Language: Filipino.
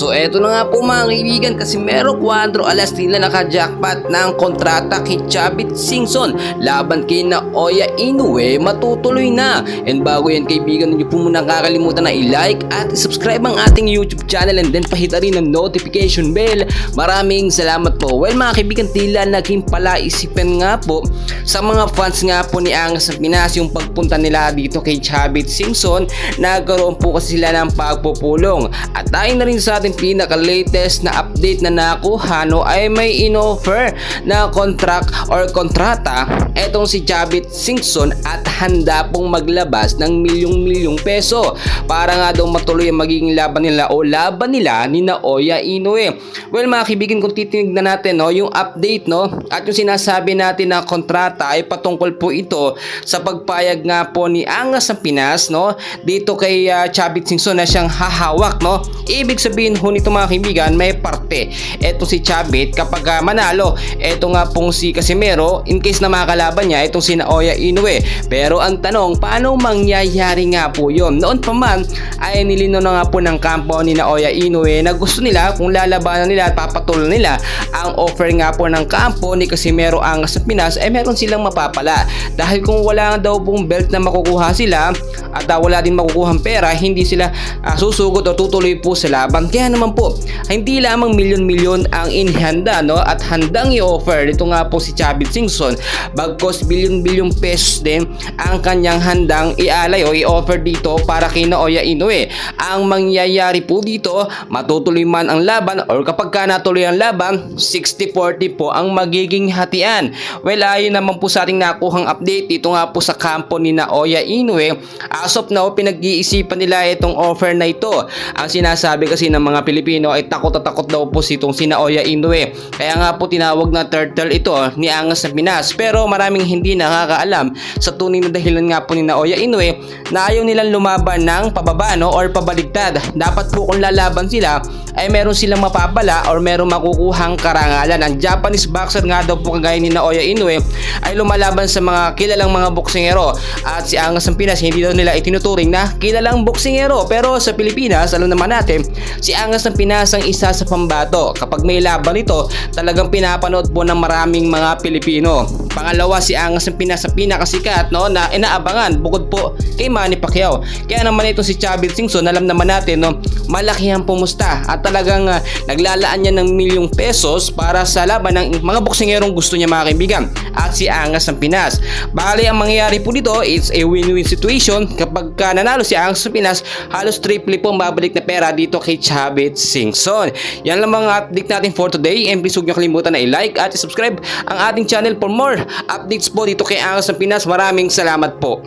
So eto na nga po mga kaibigan, Casimero Cuadro alas nila naka-jackpot ng kontrata kay Chavit Singson laban kay Naoya Inoue matutuloy na. And bago yan kaibigan, hindi po muna kakalimutan na i-like at i-subscribe ang ating YouTube channel and then pahita rin ng notification bell. Maraming salamat po. Well mga kaibigan, tila naging palaisipan nga po sa mga fans nga po ni Angas ng Pinas yung pagpunta nila dito kay Chavit Singson. Nagkaroon po kasi sila ng pagpupulong at tayo na rin sa ating pinaka-latest na update na nakuha ay may in-offer na contract or kontrata etong si Chavit Singson at handa pong maglabas ng milyong-milyong peso para nga daw matuloy ang magiging laban nila o laban nila ni Naoya Inoue. Well mga kaibigan, kung titinignan natin yung update at yung sinasabi natin na kontrata ay patungkol po ito sa pagpayag nga po ni Angas ng Pinas dito kay Chavit Singson na siyang hahawak. Ibig sabihin nito mga kaibigan, may parte eto si Chavit kapag manalo eto nga pong si Casimero in case na makakalaban niya itong si Naoya Inoue. Pero ang tanong, paano mangyayari nga po yun? Noon pa man ay nilino na nga po ng kampo ni Naoya Inoue na gusto nila kung lalabanan nila at papatuloy nila ang offer nga po ng kampo ni Casimero Angas ng Pinas ay meron silang mapapala. Dahil kung wala daw pong belt na makukuha sila at wala din makukuhang pera, hindi sila susugod o tutuloy po sa laban. Kaya naman po, hindi lamang milyon-milyon ang inihanda at handang i-offer dito nga po si Chavit Singson, bagkos bilyon-bilyong pesos din ang kanyang handang ialay o i-offer dito para kay Naoya Inoue. Ang mangyayari po dito, matutuloy man ang laban or kapag ka natuloy ang laban, 60-40 po ang magiging hatian. Well, ayon naman po sa ating nakuhang update dito nga po sa kampo ni Naoya Inoue, as of now pinag-iisipan nila itong offer na ito. Ang sinasabi kasi ng mga Pilipino ay takot at takot daw po itong si Naoya Inoue. Kaya nga po tinawag na turtle ito ni Angas ng Pinas. Pero maraming hindi nakakaalam sa tunay na dahilan nga po ni Naoya Inoue na ayaw nilang lumaban ng pababa or pabaligtad. Dapat po kung lalaban sila ay meron silang mapapala or meron makukuhang karangalan. Ang Japanese boxer nga daw po kagaya ni Naoya Inoue ay lumalaban sa mga kilalang mga boksingero at si Angas ng Pinas hindi daw nila itinuturing na kilalang boksingero. Pero sa Pilipinas, alam naman natin, si Angas ng Pinas ang isa sa pambato. Kapag may laban ito, talagang pinapanood po ng maraming mga Pilipino. Pangalawa, si Angas ng Pinas sa pinakasikat na inaabangan bukod po kay Manny Pacquiao. Kaya naman ito si Chavit Singson, alam naman natin malaki ang pumusta at talagang naglalaan niya ng milyong pesos para sa laban ng mga boksingerong gusto niya mga kaibigan at si Angas ng Pinas. Bali ang mangyayari po dito, it's a win-win situation. Kapag nanalo si Angas ng Pinas, halos triple po babalik na pera dito kay Chavit Singson. Yan lang mga update natin for today, and please huwag niyo kalimutan na i-like at i-subscribe ang ating channel for more updates po dito kay Angas ng Pinas. Maraming salamat po.